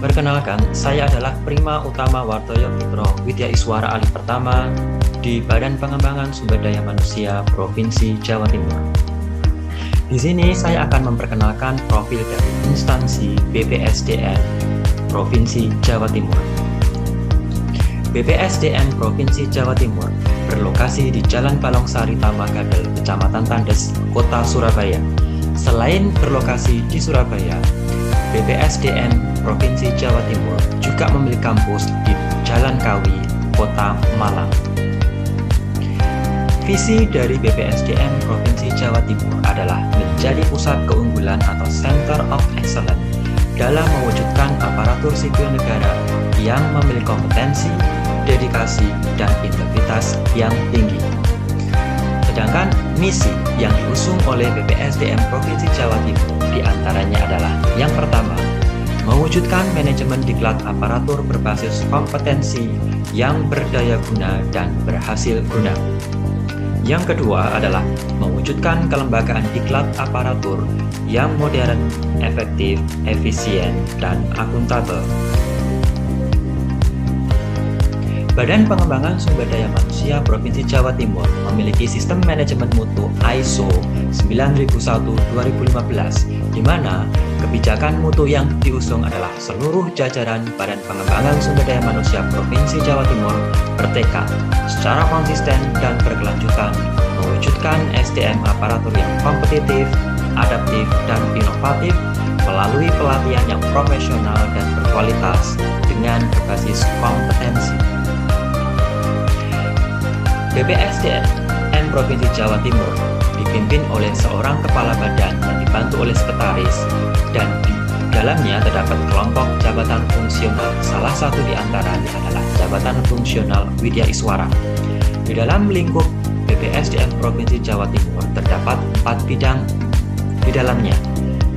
Perkenalkan, saya adalah Prima Utama Wartoyo Putro, Widya Iswara Alih Pertama di Badan Pengembangan Sumber Daya Manusia Provinsi Jawa Timur. Di sini saya akan memperkenalkan profil dari instansi BPSDM Provinsi Jawa Timur. BPSDM Provinsi Jawa Timur berlokasi di Jalan Balongsari Tamagadel, Kecamatan Tandes, Kota Surabaya. Selain berlokasi di Surabaya, BPSDM Provinsi Jawa Timur juga memiliki kampus di Jalan Kawi, Kota Malang. Visi dari BPSDM Provinsi Jawa Timur adalah menjadi pusat keunggulan atau Center of Excellence dalam mewujudkan aparatur sipil negara yang memiliki kompetensi, dedikasi, dan integritas yang tinggi. Sedangkan misi yang diusung oleh BPSDM Provinsi Jawa Timur diantaranya adalah yang pertama, mewujudkan manajemen diklat aparatur berbasis kompetensi yang berdaya guna dan berhasil guna. Yang kedua adalah mewujudkan kelembagaan diklat aparatur yang modern, efektif, efisien, dan akuntabel. Badan Pengembangan Sumber Daya Manusia Provinsi Jawa Timur memiliki sistem manajemen mutu ISO 9001-2015, di mana kebijakan mutu yang diusung adalah seluruh jajaran Badan Pengembangan Sumber Daya Manusia Provinsi Jawa Timur bertekad secara konsisten dan berkelanjutan mewujudkan SDM aparatur yang kompetitif, adaptif, dan inovatif melalui pelatihan yang profesional dan berkualitas dengan berbasis kompetensi. BPSDM Provinsi Jawa Timur dipimpin oleh seorang kepala badan yang dibantu oleh sekretaris, dan di dalamnya terdapat kelompok jabatan fungsional. Salah satu di antaranya adalah jabatan fungsional Widya Iswara. Di dalam lingkup BPSDM Provinsi Jawa Timur terdapat 4 bidang di dalamnya.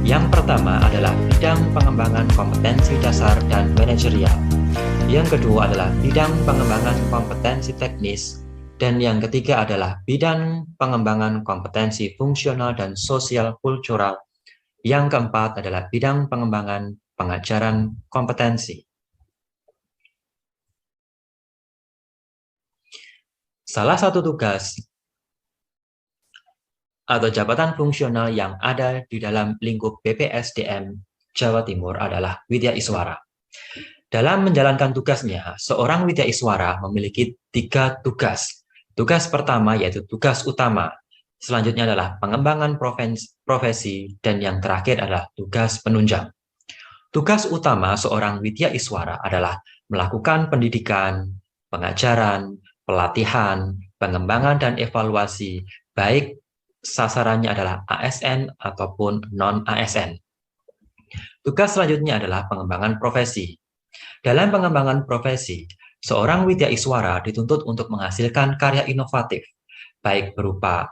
Yang pertama adalah bidang pengembangan kompetensi dasar dan manajerial. Yang kedua adalah bidang pengembangan kompetensi teknis. Dan yang ketiga adalah bidang pengembangan kompetensi fungsional dan sosial kultural. Yang keempat adalah bidang pengembangan pengajaran kompetensi. Salah satu tugas atau jabatan fungsional yang ada di dalam lingkup BPSDM Jawa Timur adalah Widya Iswara. Dalam menjalankan tugasnya, seorang Widya Iswara memiliki 3 tugas. Tugas pertama yaitu tugas utama, selanjutnya adalah pengembangan profesi, dan yang terakhir adalah tugas penunjang. Tugas utama seorang Widya Iswara adalah melakukan pendidikan, pengajaran, pelatihan, pengembangan, dan evaluasi, baik sasarannya adalah ASN ataupun non-ASN. Tugas selanjutnya adalah pengembangan profesi. Dalam pengembangan profesi, seorang Widya Iswara dituntut untuk menghasilkan karya inovatif, baik berupa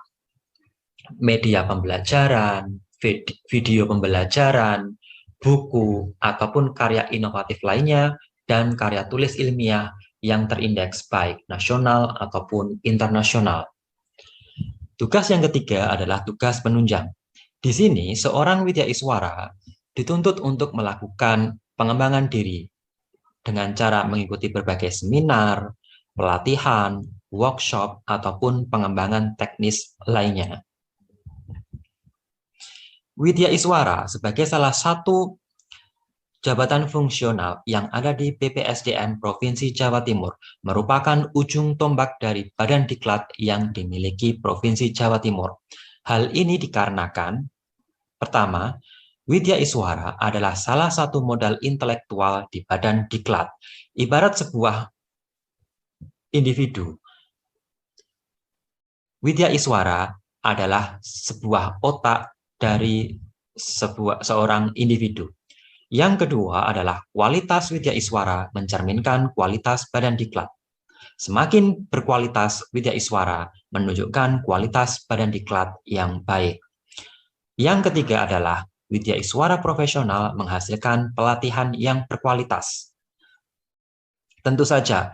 media pembelajaran, video pembelajaran, buku, ataupun karya inovatif lainnya, dan karya tulis ilmiah yang terindeks baik nasional ataupun internasional. Tugas yang ketiga adalah tugas penunjang. Di sini, seorang Widya Iswara dituntut untuk melakukan pengembangan diri dengan cara mengikuti berbagai seminar, pelatihan, workshop, ataupun pengembangan teknis lainnya. Widya Iswara sebagai salah satu jabatan fungsional yang ada di BPSDM Provinsi Jawa Timur merupakan ujung tombak dari badan diklat yang dimiliki Provinsi Jawa Timur. Hal ini dikarenakan, pertama, Widya Iswara adalah salah satu modal intelektual di badan diklat. Ibarat sebuah individu, Widya Iswara adalah sebuah otak dari seorang individu. Yang kedua adalah kualitas Widya Iswara mencerminkan kualitas badan diklat. Semakin berkualitas Widya Iswara menunjukkan kualitas badan diklat yang baik. Yang ketiga adalah Widya Iswara profesional menghasilkan pelatihan yang berkualitas. Tentu saja,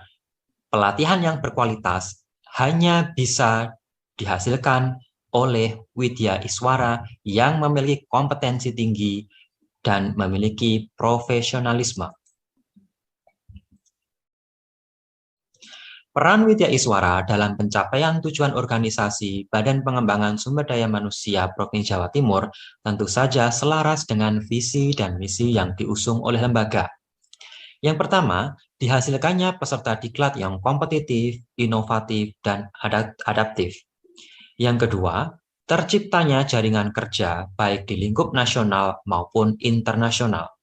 pelatihan yang berkualitas hanya bisa dihasilkan oleh Widya Iswara yang memiliki kompetensi tinggi dan memiliki profesionalisme. Peran Widya Iswara dalam pencapaian tujuan organisasi Badan Pengembangan Sumber Daya Manusia Provinsi Jawa Timur tentu saja selaras dengan visi dan misi yang diusung oleh lembaga. Yang pertama, dihasilkannya peserta diklat yang kompetitif, inovatif, dan adaptif. Yang kedua, terciptanya jaringan kerja baik di lingkup nasional maupun internasional.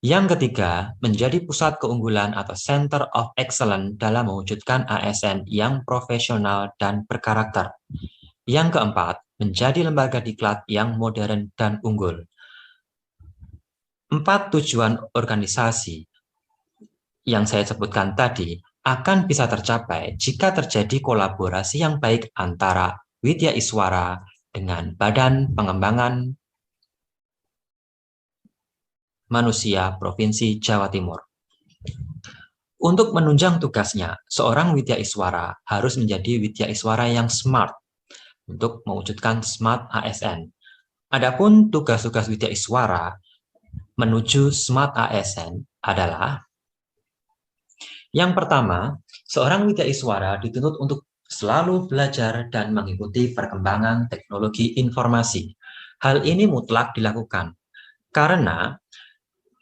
Yang ketiga, menjadi pusat keunggulan atau Center of Excellence dalam mewujudkan ASN yang profesional dan berkarakter. Yang keempat, menjadi lembaga diklat yang modern dan unggul. 4 tujuan organisasi yang saya sebutkan tadi akan bisa tercapai jika terjadi kolaborasi yang baik antara Widya Iswara dengan Badan Pengembangan Manusia Provinsi Jawa Timur. Untuk menunjang tugasnya, seorang Widya Iswara harus menjadi Widya Iswara yang smart untuk mewujudkan smart ASN. Adapun tugas-tugas Widya Iswara menuju smart ASN adalah: yang pertama, seorang Widya Iswara dituntut untuk selalu belajar dan mengikuti perkembangan teknologi informasi. Hal ini mutlak dilakukan karena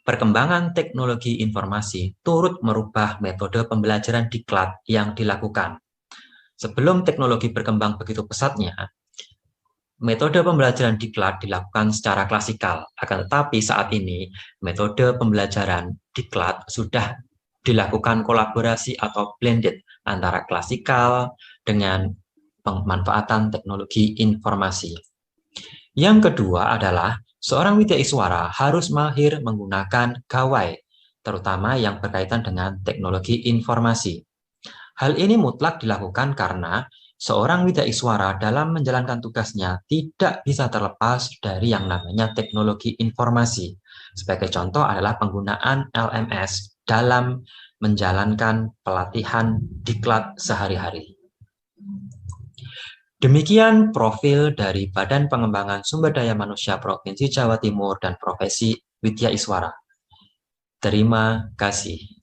perkembangan teknologi informasi turut merubah metode pembelajaran diklat yang dilakukan. Sebelum teknologi berkembang begitu pesatnya, metode pembelajaran diklat dilakukan secara klasikal. Akan tetapi saat ini, metode pembelajaran diklat sudah dilakukan kolaborasi atau blended antara klasikal dengan pemanfaatan teknologi informasi. Yang kedua adalah seorang Widya Iswara harus mahir menggunakan gawai, terutama yang berkaitan dengan teknologi informasi. Hal ini mutlak dilakukan karena seorang Widya Iswara dalam menjalankan tugasnya tidak bisa terlepas dari yang namanya teknologi informasi. Sebagai contoh adalah penggunaan LMS dalam menjalankan pelatihan diklat sehari-hari. Demikian profil dari Badan Pengembangan Sumber Daya Manusia Provinsi Jawa Timur dan Profesi Widya Iswara. Terima kasih.